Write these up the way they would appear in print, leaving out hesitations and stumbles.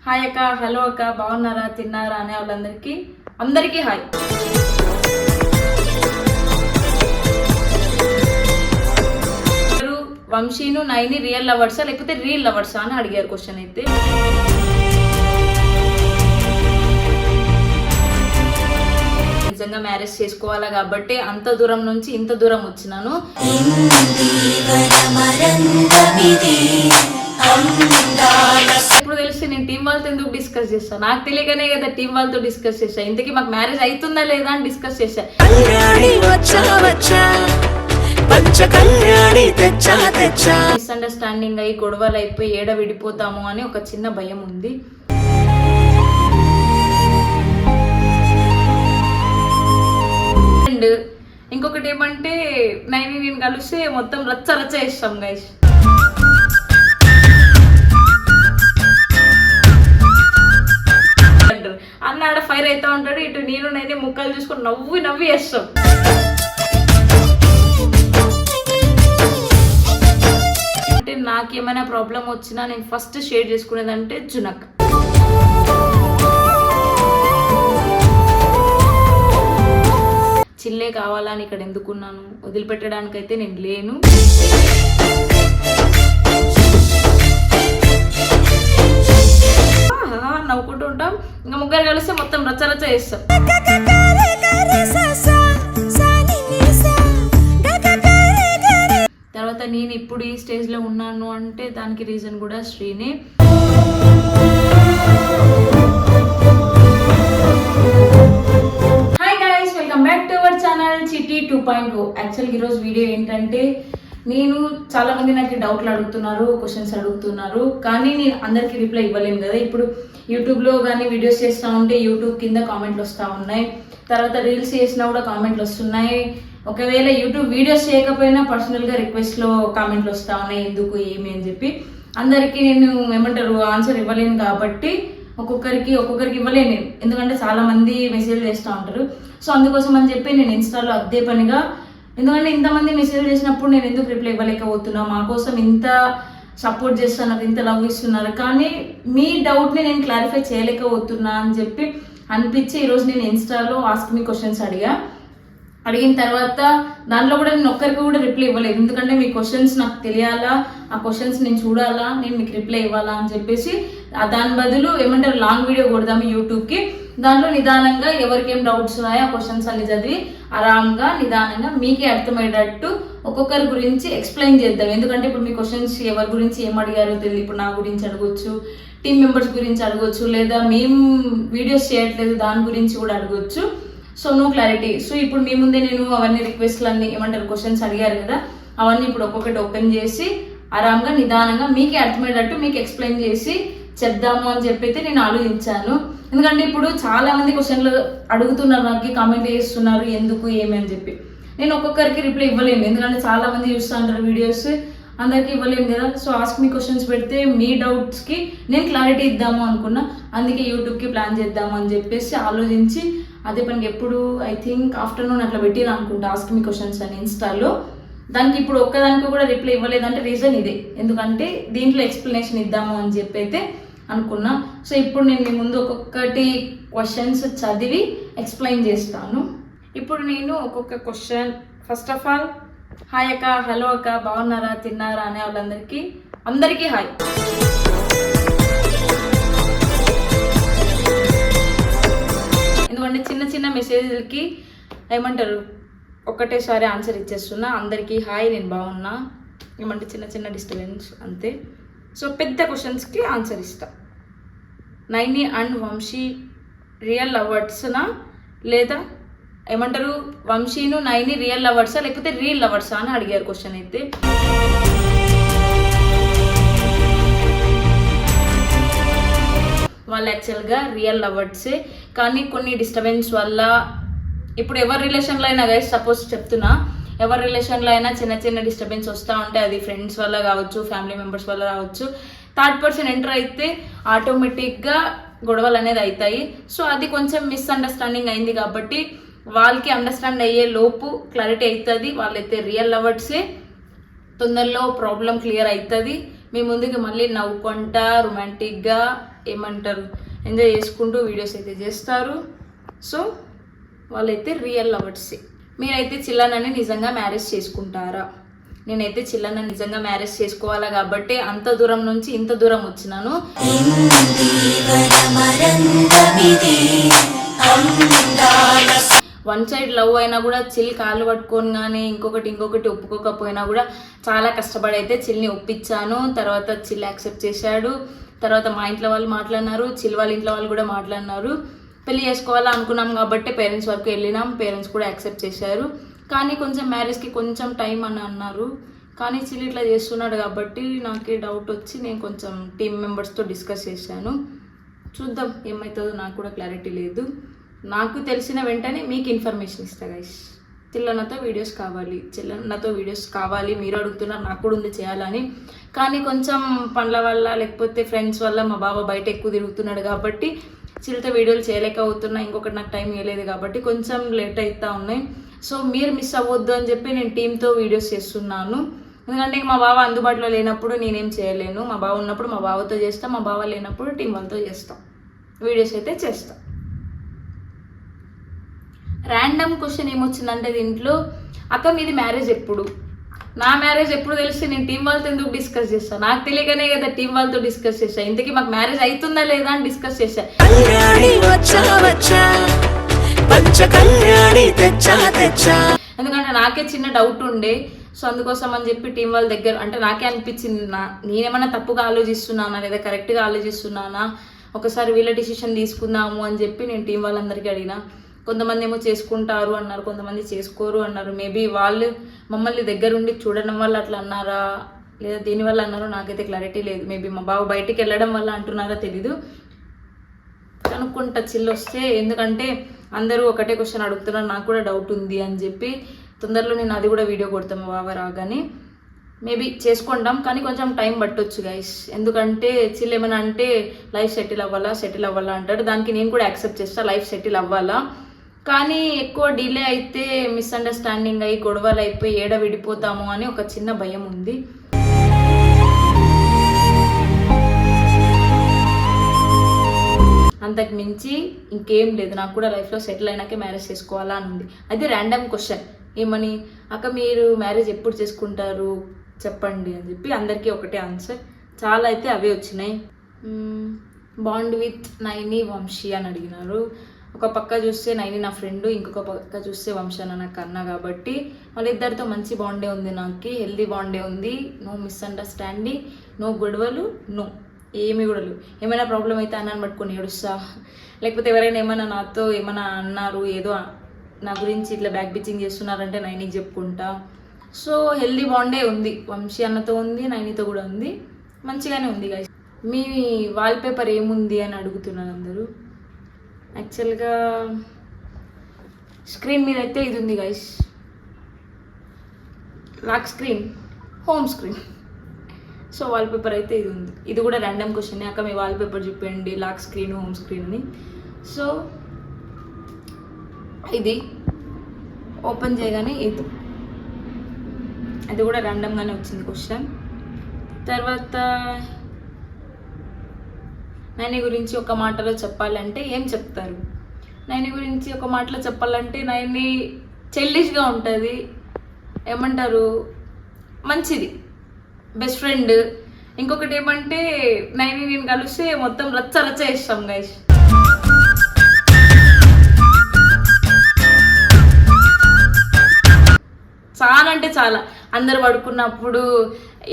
Hi అక్క, hello అక్క, బాగున్నారా, తిన్నారా అనే అందరికీ హాయ్. వంశీను నైని రియల్ లవర్సా లేకపోతే రీల్ లవర్సా అని అడిగారు క్వశ్చన్ అయితే. నిజంగా మ్యారేజ్ చేసుకోవాలా కాబట్టి అంత దూరం నుంచి ఇంత దూరం వచ్చినాను. ఇప్పుడు తెలిసి నేను టీం వాళ్ళతో ఎందుకు డిస్కస్ చేస్తాను, నాకు తెలియకనే కదా టీం వాళ్ళతో డిస్కస్ చేశా. ఇంతకీ మాకు మ్యారేజ్ అవుతుందా లేదా అని డిస్కస్ చేశా. మిస్అండర్స్టాండింగ్ అయ్యి గొడవలు అయిపోయి ఏడ విడిపోతాము అని ఒక చిన్న భయం ఉంది. అండ్ ఇంకొకటి ఏమంటే నేను కలిస్తే మొత్తం రచ్చ రచ్చ చేస్తాం గైస్. అన్న ఆడ ఫైర్ అవుతా ఉంటాడు, ఇటు నేను ముక్కలు చూసుకొని నవ్వి వేస్తాం. అంటే నాకేమైనా ప్రాబ్లం వచ్చినా నేను ఫస్ట్ షేర్ చేసుకునేదంటే జునక్. చిల్లే కావాలని ఇక్కడ ఎందుకున్నాను, వదిలిపెట్టడానికైతే నేను లేను. నవ్వుకుంటూ ఉంటాం, ఇంకా ముగ్గురు కలిస్తే మొత్తం రచ్చ చేస్తాం. తర్వాత నేను ఇప్పుడు ఈ స్టేజ్ లో ఉన్నాను అంటే దానికి రీజన్ కూడా శ్రీనే. Hi guys, welcome back to our channel Chitti 2.0. యాక్చువల్గా ఈరోజు వీడియో ఏంటంటే, నేను చాలా మంది నాకు డౌట్లు అడుగుతున్నారు, క్వశ్చన్స్ అడుగుతున్నారు, కానీ నేను అందరికీ రిప్లై ఇవ్వలేను కదా. ఇప్పుడు యూట్యూబ్లో కానీ వీడియోస్ చేస్తూ ఉంటే యూట్యూబ్ కింద కామెంట్లు వస్తూ ఉన్నాయి, తర్వాత రీల్స్ చేసినా కూడా కామెంట్లు వస్తున్నాయి. ఒకవేళ యూట్యూబ్ వీడియోస్ చేయకపోయినా పర్సనల్గా రిక్వెస్ట్లో కామెంట్లు వస్తూ ఉన్నాయి, ఎందుకు ఏమి అని చెప్పి. అందరికీ నేను ఆన్సర్ ఇవ్వలేను కాబట్టి ఒక్కొక్కరికి ఇవ్వలేను, ఎందుకంటే చాలా మంది మెసేజ్ చేస్తూ ఉంటారు. సో అందుకోసం అని చెప్పి నేను ఇన్స్టాలో అదే పనిగా, ఎందుకంటే ఇంతమంది మెసేజ్ చేసినప్పుడు నేను ఎందుకు రిప్లై ఇవ్వలేకపోతున్నా, మా కోసం ఇంత సపోర్ట్ చేస్తున్నారు, ఇంత లవ్ ఇస్తున్నారు, కానీ మీ డౌట్ని నేను క్లారిఫై చేయలేకపోతున్నా అని చెప్పి అనిపించి ఈరోజు నేను ఇన్స్టాలో ఆస్క్ మీ క్వశ్చన్స్ అడిగిన తర్వాత దాంట్లో కూడా నేను ఒక్కరికి కూడా రిప్లై ఇవ్వలేదు, ఎందుకంటే మీ క్వశ్చన్స్ నాకు తెలియాలా, ఆ క్వశ్చన్స్ నేను చూడాలా, నేను మీకు రిప్లై ఇవ్వాలా అని చెప్పేసి దాని బదులు లాంగ్ వీడియో కొడదాము యూట్యూబ్కి. దాంట్లో నిదానంగా ఎవరికేం డౌట్స్ ఉన్నాయో ఆ క్వశ్చన్స్ అన్ని చదివి ఆరాంగా నిదానంగా మీకే అర్థమయ్యేటట్టు ఒక్కొక్కరి గురించి ఎక్స్ప్లెయిన్ చేద్దాం. ఎందుకంటే ఇప్పుడు మీ క్వశ్చన్స్ ఎవరి గురించి ఏం అడిగారో తెలియదు. ఇప్పుడు నా గురించి అడగొచ్చు, టీమ్ మెంబర్స్ గురించి అడగొచ్చు, లేదా మేము వీడియోస్ చేయట్లేదు దాని గురించి కూడా అడగొచ్చు. So no clarity. సో ఇప్పుడు మీ ముందే నేను అవన్నీ రిక్వెస్ట్లు అన్ని క్వశ్చన్స్ అడిగారు కదా, అవన్నీ ఇప్పుడు ఒక్కొక్కటి ఓపెన్ చేసి ఆరాంగా నిదానంగా మీకే అర్థమయ్యేటట్టు మీకు ఎక్స్ప్లెయిన్ చేసి చెప్దాము అని చెప్పి అయితే నేను ఆలోచించాను. ఎందుకంటే ఇప్పుడు చాలా మంది క్వశ్చన్లు అడుగుతున్నారు, నాకు కామెంట్ చేస్తున్నారు ఎందుకు ఏమి అని చెప్పి. నేను ఒక్కొక్కరికి రిప్లై ఇవ్వలేను, ఎందుకంటే చాలా మంది చూస్తూ ఉంటారు వీడియోస్, అందరికీ ఇవ్వలేము కదా. సో ఆస్క్ మీ క్వశ్చన్స్ పెడితే మీ డౌట్స్కి నేను క్లారిటీ ఇద్దాము అనుకున్నా, అందుకే యూట్యూబ్కి ప్లాన్ చేద్దాము అని చెప్పేసి ఆలోచించి అదే పనికి ఎప్పుడు ఐ థింక్ ఆఫ్టర్నూన్ అట్లా పెట్టిన అనుకుంటా ఆస్క్ మీ క్వశ్చన్స్ అని ఇన్స్టాలో. దానికి ఇప్పుడు ఒక్కదానికి కూడా రిప్లై ఇవ్వలేదంటే రీజన్ ఇదే, ఎందుకంటే దీంట్లో ఎక్స్ప్లెనేషన్ ఇద్దాము అని చెప్పి అయితే అనుకున్నా. సో ఇప్పుడు నేను మీ ముందు ఒక్కొక్కటి క్వశ్చన్స్ చదివి ఎక్స్ప్లెయిన్ చేస్తాను. ఇప్పుడు నేను ఒక్కొక్క question, first of all hi అక్క, హలో అక్క, బాగున్నారా, తిన్నారా అనే అందరికీ హాయ్. ఎందుకంటే చిన్న మెసేజ్లకి ఒక్కటేసారి ఆన్సర్ ఇచ్చేస్తున్నా. అందరికీ హాయ్, నేను బాగున్నా, చిన్న డిస్టర్బెన్స్ అంతే. సో పెద్ద క్వశ్చన్స్కి ఆన్సర్ ఇస్తా. నైని అండ్ వంశీ రియల్ లవర్స్నా లేదా వంశీను నైని రియల్ లవర్సా లేకపోతే రీల్ లవర్సా అని అడిగారు క్వశ్చన్ అయితే. వాళ్ళు యాక్చువల్గా రియల్ లవర్సే, కానీ కొన్ని డిస్టర్బెన్స్ వల్ల ఇప్పుడు ఎవరి రిలేషన్లో అయినా గైస్ సపోజ్ చెప్తున్నా, ఎవరి రిలేషన్లో అయినా చిన్న డిస్టర్బెన్స్ వస్తూ ఉంటే అది ఫ్రెండ్స్ వల్ల కావచ్చు, ఫ్యామిలీ మెంబర్స్ వల్ల కావచ్చు, థర్డ్ పర్సన్ ఎంటర్ అయితే ఆటోమేటిక్గా గొడవలు అనేది అవుతాయి. సో అది కొంచెం మిస్అండర్స్టాండింగ్ అయింది కాబట్టి వాళ్ళకి అండర్స్టాండ్ అయ్యే లోపు క్లారిటీ అవుతుంది. వాళ్ళైతే రియల్ లవర్సే, తొందరలో ప్రాబ్లం క్లియర్ అవుతుంది. మీ ముందుకి మళ్ళీ నవ్వుకుంటా రొమాంటిక్గా ఏమంటారు ఎంజాయ్ చేసుకుంటూ వీడియోస్ అయితే చేస్తారు. సో వాళ్ళైతే రియల్ లవర్సే. మీరైతే చిల్లనని నిజంగా మ్యారేజ్ చేసుకుంటారా? నేనైతే చిల్లనని నిజంగా మ్యారేజ్ చేసుకోవాలా కాబట్టి అంత దూరం నుంచి ఇంత దూరం వచ్చినాను. వన్ సైడ్ లవ్ అయినా కూడా చిల్ కాళ్ళు పట్టుకొని కానీ ఇంకొకటి ఒప్పుకోకపోయినా కూడా చాలా కష్టపడి అయితే చిల్ని ఒప్పించాను. తర్వాత చిల్ యాక్సెప్ట్ చేశాడు. తర్వాత మా ఇంట్లో వాళ్ళు మాట్లాడినారు, చిల్ వాళ్ళ ఇంట్లో వాళ్ళు కూడా మాట్లాడినారు. పెళ్లి చేసుకోవాలా అనుకున్నాం కాబట్టి పేరెంట్స్ వరకు వెళ్ళినాం. పేరెంట్స్ కూడా యాక్సెప్ట్ చేశారు. కానీ కొంచెం మ్యారేజ్కి కొంచెం టైం అని అన్నారు. కానీ చిల్ ఇట్లా చేస్తున్నాడు కాబట్టి నాకు డౌట్ వచ్చి నేను కొంచెం టీమ్ మెంబర్స్తో డిస్కస్ చేశాను. చూద్దాం ఏమవుతుందో, నాకు కూడా క్లారిటీ లేదు. నాకు తెలిసిన వెంటనే మీకు ఇన్ఫర్మేషన్ ఇస్తా గైస్. చిల్లన్నతో వీడియోస్ కావాలి మీరు అడుగుతున్నారు, నాకు కూడా ఉంది చేయాలని. కానీ కొంచెం పనుల వల్ల లేకపోతే ఫ్రెండ్స్ వల్ల మా బావ బయట ఎక్కువ తిరుగుతున్నాడు కాబట్టి చిల్లతో వీడియోలు చేయలేకపోతున్నా. ఇంకొకటి నాకు టైం ఇవ్వలేదు కాబట్టి కొంచెం లేట్ అవుతా ఉన్నాయి. సో మీరు మిస్ అవ్వద్దు అని చెప్పి నేను టీంతో వీడియోస్ చేస్తున్నాను. ఎందుకంటే మా బావ అందుబాటులో లేనప్పుడు నేనేం చేయలేను. మా బావ ఉన్నప్పుడు మా బావతో చేస్తాం, మా బావ లేనప్పుడు టీం వాళ్ళతో చేస్తాం, వీడియోస్ అయితే చేస్తాం. ర్యాండమ్ క్వశ్చన్ ఏమొచ్చిందంటే దీంట్లో, అక్క మీది మ్యారేజ్ ఎప్పుడు? నా మ్యారేజ్ ఎప్పుడు తెలిస్తే నేను టీం వాళ్ళతో ఎందుకు డిస్కస్ చేస్తాను? నాకు తెలియకనే కదా టీం వాళ్ళతో డిస్కస్ చేశాను. ఇంతకీ మాకు మ్యారేజ్ అవుతుందా లేదా అని డిస్కస్ చేశాను. ఎందుకంటే నాకే చిన్న డౌట్ ఉండే. సో అందుకోసం అని చెప్పి టీం వాళ్ళ దగ్గర అంటే నాకే అనిపించింది, నేనేమన్నా తప్పుగా ఆలోచిస్తున్నానా లేదా కరెక్ట్గా ఆలోచిస్తున్నానా, ఒకసారి వీళ్ళ డిసిషన్ తీసుకుందాము అని చెప్పి నేను టీం వాళ్ళందరికీ అడిగినా. కొంతమంది ఏమో చేసుకుంటారు అన్నారు, కొంతమంది చేసుకోరు అన్నారు. మేబీ వాళ్ళు మమ్మల్ని దగ్గరుండి చూడడం వల్ల అట్లా అన్నారా లేదా దేనివల్ల అన్నారో నాకైతే క్లారిటీ లేదు. మేబీ మా బావ బయటికి వెళ్ళడం వల్ల అంటున్నారా తెలీదు. కనుక్కుంటా చిల్లు వస్తే, ఎందుకంటే అందరూ ఒకటే క్వశ్చన్ అడుగుతున్నారు, నాకు కూడా డౌట్ ఉంది అని చెప్పి. తొందరలో నేను అది కూడా వీడియో కొడతాం మా బావ రాగానే. మేబీ చేసుకుంటాం కానీ కొంచెం టైం పట్టొచ్చు గైస్. ఎందుకంటే చిల్ ఏమైనా అంటే లైఫ్ సెటిల్ అవ్వాలా అంటాడు. దానికి నేను కూడా యాక్సెప్ట్ చేస్తా, లైఫ్ సెటిల్ అవ్వాలా. కానీ ఎక్కువ డిలే అయితే మిస్అండర్స్టాండింగ్ అయ్యి గొడవలు అయిపోయి ఏడ విడిపోతాము అని ఒక చిన్న భయం ఉంది. అంతకు మించి ఇంకేం లేదు. నాకు కూడా లైఫ్లో సెటిల్ అయినాకే మ్యారేజ్ చేసుకోవాలా అని ఉంది. అది ర్యాండమ్ క్వశ్చన్. ఏమని, అక్క మీరు మ్యారేజ్ ఎప్పుడు చేసుకుంటారు చెప్పండి అని చెప్పి అందరికీ ఒకటే ఆన్సర్. చాలా అయితే అవే వచ్చినాయి. బాండ్ విత్ నైని వంశీ అని అడిగినారు. ఒక పక్క చూస్తే నైని నా ఫ్రెండ్, ఇంకొక పక్క చూస్తే వంశీ అన్న నాకు అన్న కాబట్టి వాళ్ళిద్దరితో మంచి బాండే ఉంది, నాకు హెల్దీ బాండే ఉంది. నో మిస్అండర్స్టాండింగ్, నో గొడవలు, నో ఏమి గొడవలు. ఏమైనా ప్రాబ్లం అయితే అన్నాను పట్టుకొని ఏడుస్తా, లేకపోతే ఎవరైనా ఏమైనా నాతో ఏమైనా అన్నారు ఏదో నా గురించి ఇట్లా బ్యాక్ బిచ్చింగ్ చేస్తున్నారంటే నైనికి చెప్పుకుంటా. సో హెల్దీ బాండే ఉంది, వంశీ అన్నతో ఉంది, నైనితో కూడా ఉంది, మంచిగానే ఉంది గైస్. మీ వాల్పేపర్ ఏముంది అని అడుగుతున్నారు అందరూ. యాక్చువల్గా స్క్రీన్ మీద అయితే ఇది ఉంది guys, lock screen, home screen. So wallpaper అయితే ఇది ఉంది. ఇది కూడా ర్యాండమ్ క్వశ్చన్, అక్క మీ వాల్పేపర్ చెప్పండి, లాక్ స్క్రీన్ హోమ్ స్క్రీన్ అని. సో ఇది ఓపెన్ చేయగానే ఇది, అది కూడా ర్యాండమ్గానే వచ్చింది క్వశ్చన్. తర్వాత నైని గురించి ఒక మాటలో చెప్పాలంటే ఏం చెప్తారు? నైని గురించి ఒక మాటలో చెప్పాలంటే నైని చెల్లిష్గా ఉంటుంది, ఏమంటారు మంచిది, బెస్ట్ ఫ్రెండ్. ఇంకొకటి ఏమంటే నైని నేను కలిస్తే మొత్తం రచ్చ చేస్తాం గైస్. చాలా అంటే చాలా. అందరు పడుకున్నప్పుడు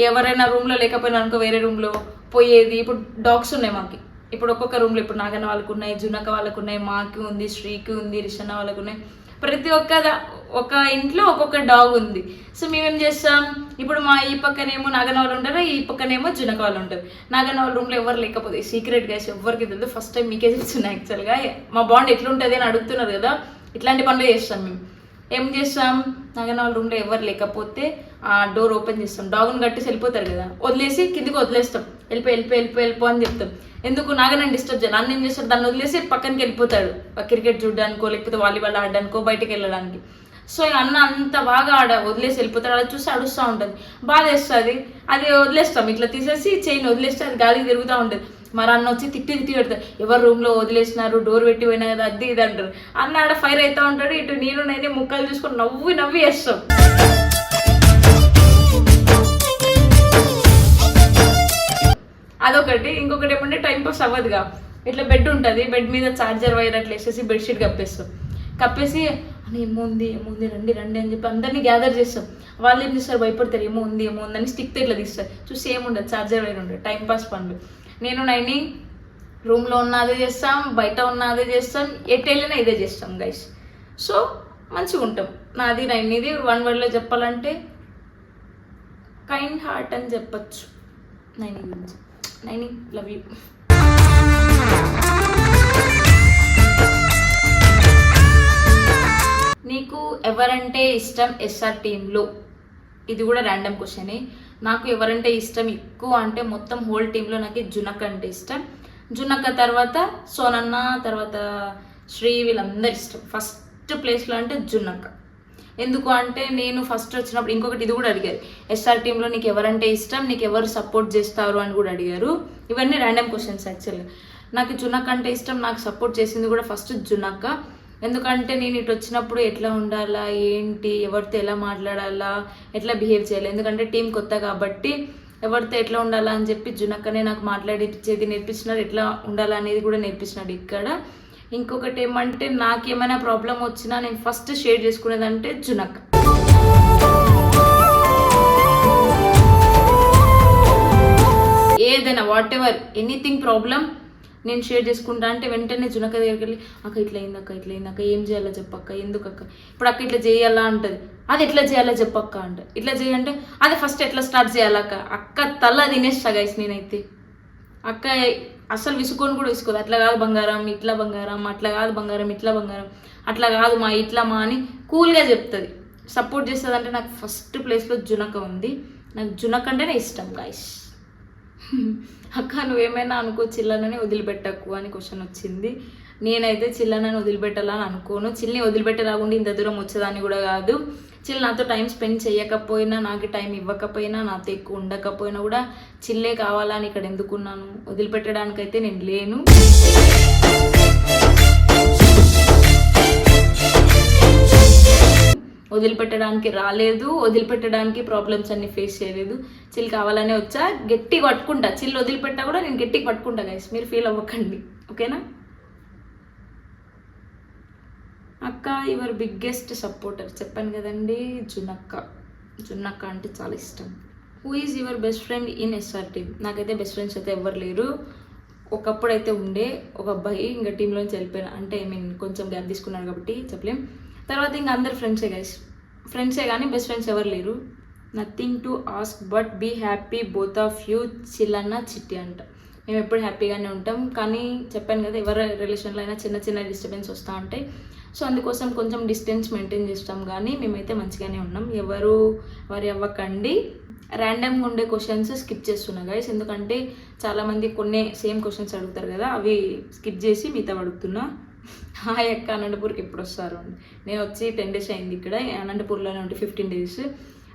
ఎవరైనా రూమ్లో లేకపోయినా అనుకో వేరే రూమ్లో పోయేది. ఇప్పుడు డాగ్స్ ఉన్నాయి మాకు, ఇప్పుడు ఒక్కొక్క రూమ్లో ఇప్పుడు నాగన్న వాళ్ళకు ఉన్నాయి, జునక వాళ్ళకు ఉన్నాయి, మాకి ఉంది, శ్రీకి ఉంది, రిషన్న వాళ్ళకు ఉన్నాయి. ప్రతి ఒక ఇంట్లో ఒక్కొక్క డాగ్ ఉంది. సో మేమేం చేస్తాం, ఇప్పుడు మా ఈ పక్కనేమో నాగన్న వాళ్ళు ఉంటారు, ఈ పక్కనేమో జునక వాళ్ళు ఉంటారు. నాగన్న వాళ్ళ రూమ్లో ఎవరు లేకపోతే సీక్రెట్ గైస్ ఎవరికి తెలియదు, ఫస్ట్ టైం మీకే తెలుస్తున్నాయి. యాక్చువల్గా మా బాండ్ ఎట్లుంటుంది అని అడుగుతున్నారు కదా, ఇట్లాంటి పనులు చేస్తాం మేము. ఏం చేస్తాం, నాగన్న వాళ్ళ రూమ్లో ఎవరు లేకపోతే ఆ డోర్ ఓపెన్ చేస్తాం, డాగ్ని కట్టేసి వెళ్ళిపోతారు కదా, వదిలేసి కిందికి వదిలేస్తాం, వెళ్ళిపో అని చెప్తాం. ఎందుకు నాగన్నని డిస్టర్బ్ చేయాలి. అన్న ఏం చేస్తాడు, దాన్ని వదిలేసి పక్కనకి వెళ్ళిపోతాడు, క్రికెట్ చూడడానికో లేకపోతే వాలీబాల్ ఆడడానికో బయటకు వెళ్ళడానికి. సో అన్న అంత బాగా వదిలేసి వెళ్ళిపోతాడు, అలా చూసి అడుస్తూ ఉంటుంది, బాధ వేస్తుంది. అది వదిలేస్తాం, ఇట్లా తీసేసి చైన్ వదిలేస్తే అది గాలికి తిరుగుతూ ఉంటుంది. మరి అన్న వచ్చి తిట్టి పెడతారు, ఎవరు రూమ్లో వదిలేసినారు, డోర్ పెట్టి పోయినా కదా అది ఇది అంటారు. అన్న ఆడ ఫైర్ అవుతూ ఉంటాడు, ఇటు నేను ముక్కలు చూసుకొని నవ్వి వేస్తాం. అదొకటి. ఇంకొకటి ఏమంటే టైం పాస్ అవ్వదుగా, ఇట్లా బెడ్ ఉంటుంది, బెడ్ మీద చార్జర్ వైర్ అట్లా వేసేసి బెడ్షీట్ కప్పేసి అని ఏముంది రండి అని చెప్పి అందరినీ గ్యాదర్ చేస్తాం. వాళ్ళు ఏం చేస్తారు, భయపడతారు, ఏమో ఉంది అని స్టిక్తో ఇట్లా తీస్తారు. చూసి ఏముండదు, చార్జర్ వైర్ ఉండదు, టైం పాస్ పనులు. నేను నైని రూమ్లో ఉన్న అదే చేస్తాం, బయట ఉన్న అదే చేస్తాం, ఎటు వెళ్ళినా ఇదే చేస్తాం గైస్. సో మంచిగా ఉంటాం. నాది నైనిది 1 wordలో చెప్పాలంటే కైండ్ హార్ట్ అని చెప్పచ్చు నైని గురించి. Naini love you. నీకు ఎవరంటే ఇష్టం ఎస్ఆర్ టీంలో? ఇది కూడా ర్యాండమ్ క్వశ్చనే. నాకు ఎవరంటే ఇష్టం ఎక్కువ అంటే మొత్తం హోల్ టీంలో నాకు జునక్క అంటే ఇష్టం. జునక్క తర్వాత సోనన్న, తర్వాత శ్రీ, వీళ్ళందరూ ఇష్టం. ఫస్ట్ ప్లేస్లో అంటే జునక్క. ఎందుకు అంటే నేను ఫస్ట్ వచ్చినప్పుడు ఇంకొకటి ఇది కూడా అడిగారు, ఎస్ఆర్ టీంలో నీకు ఎవరంటే ఇష్టం, నీకు ఎవరు సపోర్ట్ చేస్తారు అని కూడా అడిగారు. ఇవన్నీ ర్యాండమ్ క్వశ్చన్స్ యాక్చువల్గా. నాకు జునక్క అంటే ఇష్టం, నాకు సపోర్ట్ చేసింది కూడా ఫస్ట్ జునక్క. ఎందుకంటే నేను ఇటు వచ్చినప్పుడు ఎట్లా ఉండాలా, ఏంటి, ఎవరితో ఎలా మాట్లాడాలా, ఎట్లా బిహేవ్ చేయాలి, ఎందుకంటే టీం కొత్త కాబట్టి ఎవరితో ఎట్లా ఉండాలా అని చెప్పి జునక్కనే నాకు మాట్లాడిచ్చేది నేర్పించినారు, ఎట్లా ఉండాలా అనేది కూడా నేర్పించినాడు ఇక్కడ. ఇంకొకటి ఏమంటే నాకేమైనా ప్రాబ్లం వచ్చినా నేను ఫస్ట్ షేర్ చేసుకునేదంటే జునక్క. ఏదైనా వాట్ ఎవర్ ఎనీథింగ్ ప్రాబ్లం నేను షేర్ చేసుకుంటా అంటే వెంటనే జునక్క దగ్గరికి వెళ్ళి అక్క ఇట్లా అయిందక్క ఏం చేయాలో చెప్పక్క, ఎందుకు అక్క, ఇప్పుడు అక్క ఇట్లా చేయాలా అంటది, అది ఎట్లా చేయాలో చెప్పక్క అంట, ఇట్లా చేయంటే అది ఫస్ట్ ఎట్లా స్టార్ట్ చేయాలక్క, అక్క తల తినేస్తా గైస్ నేనైతే. అక్క అసలు విసుకోని కూడా విసుకోదు, అట్లా కాదు బంగారం ఇట్లా బంగారం, అట్లా కాదు బంగారం ఇట్లా బంగారం, అట్లా కాదు మా ఇట్లా మా అని కూల్గా చెప్తుంది, సపోర్ట్ చేస్తుంది. అంటే నాకు ఫస్ట్ ప్లేస్లో జునక్క ఉంది. నాకు జునక్క అంటేనే ఇష్టం గైస్. అక్క నువ్వేమైనా అనుకో, చిల్లనని వదిలిపెట్టకు అని క్వశ్చన్ వచ్చింది. నేనైతే చిల్లనని వదిలిపెట్టాలని అనుకోను. చిల్ని వదిలిపెట్టేలాగుండి ఇంత దూరం వచ్చేదాన్ని కూడా కాదు. చిల్ నాతో టైం స్పెండ్ చేయకపోయినా, నాకు టైం ఇవ్వకపోయినా, నాతో ఎక్కువ ఉండకపోయినా కూడా చిల్లే కావాలని ఇక్కడ ఎందుకున్నాను. వదిలిపెట్టడానికైతే నేను లేను. వదిలిపెట్టడానికి రాలేదు, వదిలిపెట్టడానికి ప్రాబ్లమ్స్ అన్ని ఫేస్ చేయలేదు. చిల్ కావాలనే వచ్చా, గట్టిగా పట్టుకుంటా. చిల్ వదిలిపెట్టా కూడా నేను గట్టిగా పట్టుకుంటా గైస్, మీరు ఫీల్ అవ్వకండి, ఓకేనా? అక్క యువర్ బిగ్గెస్ట్ సపోర్టర్ చెప్పాను కదండి, జునక్క అంటే చాలా ఇష్టం. Who is your best friend in SR team? నాకైతే బెస్ట్ ఫ్రెండ్స్ అయితే ఎవరు లేరు. ఒకప్పుడు అయితే ఉండే ఒక అబ్బాయి, ఇంకా టీంలోంచి వెళ్ళిపోయినా, అంటే కొంచెం గ్యాప్ తీసుకున్నాడు కాబట్టి చెప్పలేం. తర్వాత ఇంకా అందరు ఫ్రెండ్సే కానీ బెస్ట్ ఫ్రెండ్స్ ఎవరు లేరు. Nothing to ask but be happy both of you చిల్లన్న చిట్టి అంట. మేము ఎప్పుడు హ్యాపీగానే ఉంటాం, కానీ చెప్పాను కదా ఎవరి రిలేషన్లో అయినా చిన్న చిన్న డిస్టర్బెన్స్ వస్తూ ఉంటాయి. సో అందుకోసం కొంచెం డిస్టెన్స్ మెయింటైన్ చేస్తాం, కానీ మేమైతే మంచిగానే ఉన్నాం. ఎవరు వరి అవ్వకండి. ర్యాండమ్గా ఉండే క్వశ్చన్స్ స్కిప్ చేస్తున్నా గైస్, ఎందుకంటే చాలామంది కొన్ని సేమ్ క్వశ్చన్స్ అడుగుతారు కదా, అవి స్కిప్ చేసి మిగతా అడుగుతున్నా. హాయ్ అక్క, అనంతపూర్కి ఎప్పుడు వస్తారు? నేను వచ్చి 10 days అయింది, ఇక్కడ అనంతపూర్లోనే ఉంటే 15 days.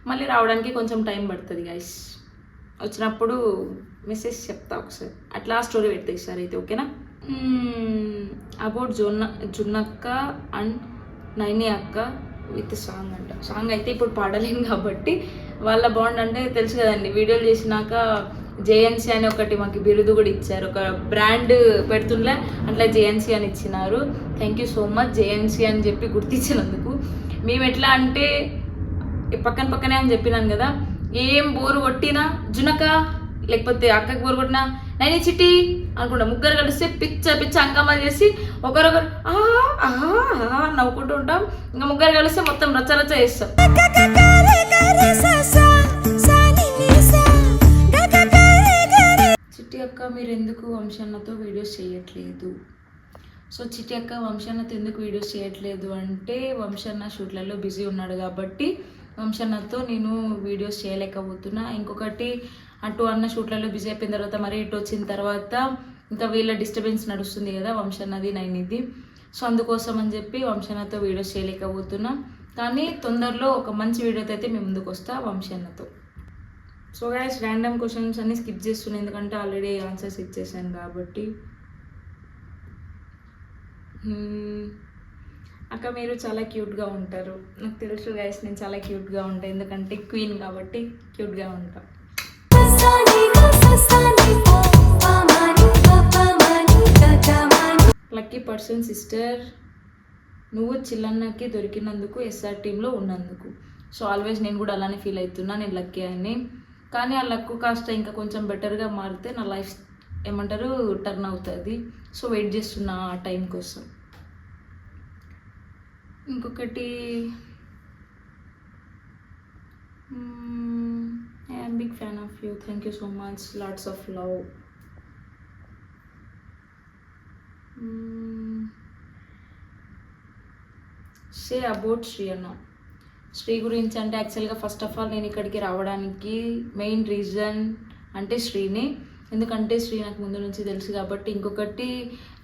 మళ్ళీ రావడానికి కొంచెం టైం పడుతుంది గైస్. వచ్చినప్పుడు మెసేజ్ చెప్తా ఒకసారి, అట్లా స్టోరీ పెడతా ఈసారి అయితే, ఓకేనా? అబౌట్ జున్నక్క అండ్ నైని అక్క విత్ సాంగ్ అంట. సాంగ్ అయితే ఇప్పుడు పాడలేను కాబట్టి వాళ్ళ బాండ్ అంటే తెలుసు కదండి. వీడియోలు చేసినాక జేఎన్సీ అని ఒకటి మాకు బిరుదు కూడా ఇచ్చారు, ఒక బ్రాండ్ పెడుతుండే అట్లా జేఎన్సీ అని ఇచ్చినారు. Thank you so much JNC అని చెప్పి గుర్తించినందుకు. మేము ఎట్లా అంటే పక్కనే అని చెప్పినాను కదా, ఏం బోరు కొట్టినా జునక్క, లేకపోతే అక్కకి బోరు కొట్టినా నైని చిట్టి అనుకుంటా, ముగ్గురు కలిస్తే పిచ్చ అంకమ్మ చేసి ఒకరొకరు నవ్వుకుంటూ ఉంటాం. ఇంకా ముగ్గురు కలిస్తే మొత్తం రచ్చ చేస్తాం. చిట్టి అక్క మీరు ఎందుకు వంశన్నతో వీడియోస్ చేయట్లేదు? సో చిట్టి అక్క వంశన్నతో ఎందుకు వీడియోస్ చేయట్లేదు అంటే, వంశన్న షూట్లలో బిజీ ఉన్నాడు కాబట్టి వంశన్నతో నేను వీడియోస్ చేయలేకపోతున్నా. ఇంకొకటి అటు అన్న షూట్లలో బిజీ అయిపోయిన తర్వాత మరి ఇటు వచ్చిన తర్వాత ఇంకా వీళ్ళ డిస్టర్బెన్స్ నడుస్తుంది కదా, వంశన్నది నైనిది. సో అందుకోసం అని చెప్పి వంశన్నతో వీడియోస్ చేయలేకపోతున్నా. కానీ తొందరలో ఒక మంచి వీడియోతో అయితే మేము ముందుకు వస్తా వంశన్నతో. సో గైస్ ర్యాండమ్ క్వశ్చన్స్ అన్ని స్కిప్ చేస్తున్నాను ఎందుకంటే ఆల్రెడీ ఆన్సర్స్ ఇచ్చేసాను కాబట్టి. అక్క మీరు చాలా క్యూట్గా ఉంటారు. నాకు తెలుసు గైస్ నేను చాలా క్యూట్గా ఉంటాను ఎందుకంటే క్వీన్ కాబట్టి క్యూట్గా ఉంటాను. లక్కీ పర్సన్ సిస్టర్ నువ్వు చిల్లన్నకి దొరికినందుకు ఎస్ఆర్ టీంలో ఉన్నందుకు. సో ఆల్వేస్ నేను కూడా అలానే ఫీల్ అవుతున్నా నేను లక్కీ అని. కానీ ఆ లక్ కాస్త ఇంకా కొంచెం బెటర్గా మారితే నా లైఫ్ ఏమంటారు టర్న్ అవుతుంది. సో వెయిట్ చేస్తున్నా ఆ టైం కోసం. ఇంకొకటి I'm big fan of you, thank you so much, lots of love. Say about Sri అన్న. శ్రీ గురించి అంటే యాక్చువల్గా ఫస్ట్ ఆఫ్ ఆల్ నేను ఇక్కడికి రావడానికి మెయిన్ రీజన్ అంటే శ్రీని. ఎందుకంటే శ్రీ నాకు ముందు నుంచి తెలుసు కాబట్టి. ఇంకొకటి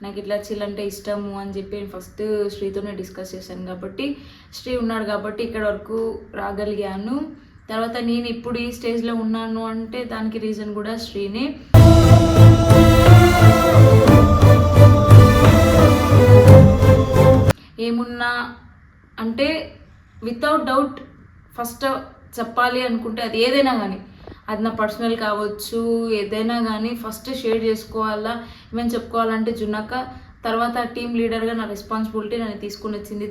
నాకు ఇట్లా చిల్ అంటే ఇష్టము అని చెప్పి నేను ఫస్ట్ శ్రీతోనే డిస్కస్ చేశాను కాబట్టి. శ్రీ ఉన్నాడు కాబట్టి ఇక్కడ వరకు రాగలిగాను. తర్వాత నేను ఇప్పుడు ఈ స్టేజ్లో ఉన్నాను అంటే దానికి రీజన్ కూడా శ్రీనే. ఏమున్నా అంటే వితౌట్ డౌట్ ఫస్ట్ చెప్పాలి అనుకుంటే అది ఏదైనా కానీ, అది నా పర్సనల్ కావచ్చు ఏదైనా కానీ ఫస్ట్ షేర్ చేసుకోవాలా మేము చెప్పుకోవాలంటే జున్నక్క. తర్వాత టీమ్ లీడర్గా నా రెస్పాన్సిబిలిటీ నన్ను తీసుకొని వచ్చింది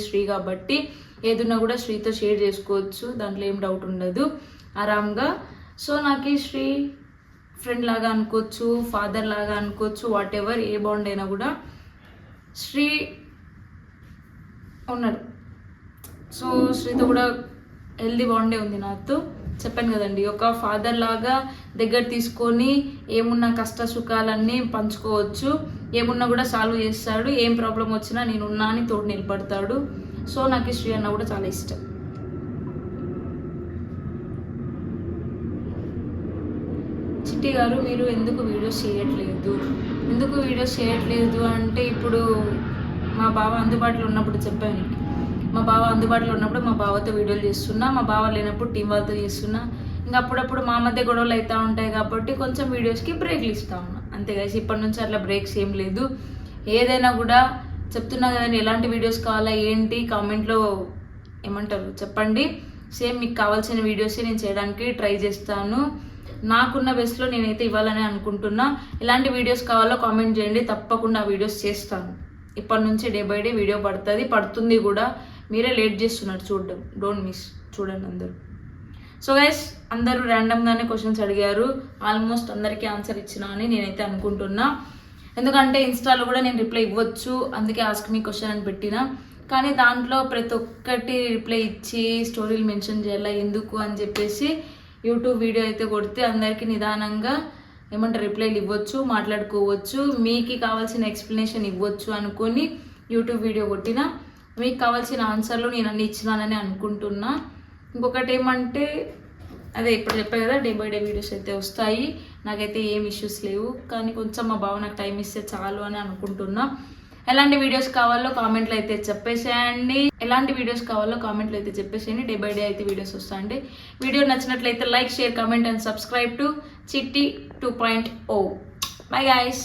శ్రీ కాబట్టి ఏదున్నా కూడా శ్రీతో షేర్ చేసుకోవచ్చు, దాంట్లో ఏం డౌట్ ఉండదు ఆరామ్గా. సో నాకు శ్రీ ఫ్రెండ్ లాగా అనుకోవచ్చు, ఫాదర్ లాగా అనుకోవచ్చు, వాట్ ఎవర్ ఏ బాండ్ అయినా కూడా శ్రీ ఉన్నాడు. సో శ్రీతో కూడా హెల్దీ బాండే ఉంది నాతో. చెప్పాను కదండి ఒక ఫాదర్ లాగా దగ్గర తీసుకొని ఏమున్నా కష్ట సుఖాలన్నీ పంచుకోవచ్చు, ఏమున్నా కూడా సాల్వ్ చేస్తాడు, ఏం ప్రాబ్లం వచ్చినా నేను ఉన్నా అని తోడు నిలబడతాడు. సో నాకు శ్రీ అన్న కూడా చాలా ఇష్టం. చిట్టి గారు మీరు ఎందుకు వీడియోస్ చేయట్లేదు అంటే ఇప్పుడు మా బావ అందుబాటులో ఉన్నప్పుడు చెప్పాను. మా బావ అందుబాటులో ఉన్నప్పుడు మా బావతో వీడియోలు చేస్తున్నా, మా బావ లేనప్పుడు టీం వాళ్ళతో చేస్తున్నా. ఇంకా అప్పుడప్పుడు మా మధ్య గొడవలు అవుతూ ఉంటాయి కాబట్టి కొంచెం వీడియోస్కి బ్రేక్లు ఇస్తూ ఉన్నా అంతే కదా. ఇప్పటి నుంచి అట్లా బ్రేక్స్ ఏం లేదు. ఏదైనా కూడా చెప్తున్నా కదండి, ఎలాంటి వీడియోస్ కావాలా ఏంటి కామెంట్లో ఏమంటారు చెప్పండి. సేమ్ మీకు కావాల్సిన వీడియోసే నేను చేయడానికి ట్రై చేస్తాను. నాకున్న బెస్ట్లో నేనైతే ఇవ్వాలని అనుకుంటున్నా. ఎలాంటి వీడియోస్ కావాలో కామెంట్ చేయండి, తప్పకుండా ఆ వీడియోస్ చేస్తాను. ఇప్పటి నుంచి డే బై డే వీడియో పడుతుంది కూడా. మీరే లేట్ చేస్తున్నారు చూడడం, డోంట్ మిస్, చూడండి అందరూ. సో గైస్ అందరూ ర్యాండమ్గానే క్వశ్చన్స్ అడిగారు, ఆల్మోస్ట్ అందరికీ ఆన్సర్ ఇచ్చినా అని నేనైతే అనుకుంటున్నా. ఎందుకంటే ఇన్స్టాలో కూడా నేను రిప్లై ఇవ్వచ్చు, అందుకే ఆస్క్ మీ క్వశ్చన్ అని పెట్టినా. కానీ దాంట్లో ప్రతి ఒక్కటి రిప్లై ఇచ్చి స్టోరీలు మెన్షన్ చేయాలా ఎందుకు అని చెప్పేసి యూట్యూబ్ వీడియో అయితే కొడితే అందరికీ నిదానంగా ఏమంటారు రిప్లైలు ఇవ్వచ్చు, మాట్లాడుకోవచ్చు, మీకు కావాల్సిన ఎక్స్ప్లెనేషన్ ఇవ్వచ్చు అనుకొని యూట్యూబ్ వీడియో కొట్టిన. మీకు కావాల్సిన ఆన్సర్లు నేను అన్ని ఇచ్చినానని అనుకుంటున్నా. ఇంకొకటి ఏమంటే అదే ఇప్పుడు చెప్పా కదా, డే బై డే వీడియోస్ అయితే వస్తాయి, నాకైతే ఏం ఇష్యూస్ లేవు. కానీ కొంచెం మా బావ నాకు టైం ఇస్తే చాలు అని అనుకుంటున్నా. ఎలాంటి వీడియోస్ కావాలో కామెంట్లో అయితే చెప్పేసేయండి. డే బై డే అయితే వీడియోస్ వస్తాయండి. వీడియో నచ్చినట్లయితే like, share, comment and subscribe to చిట్టి 2.0. Bye guys.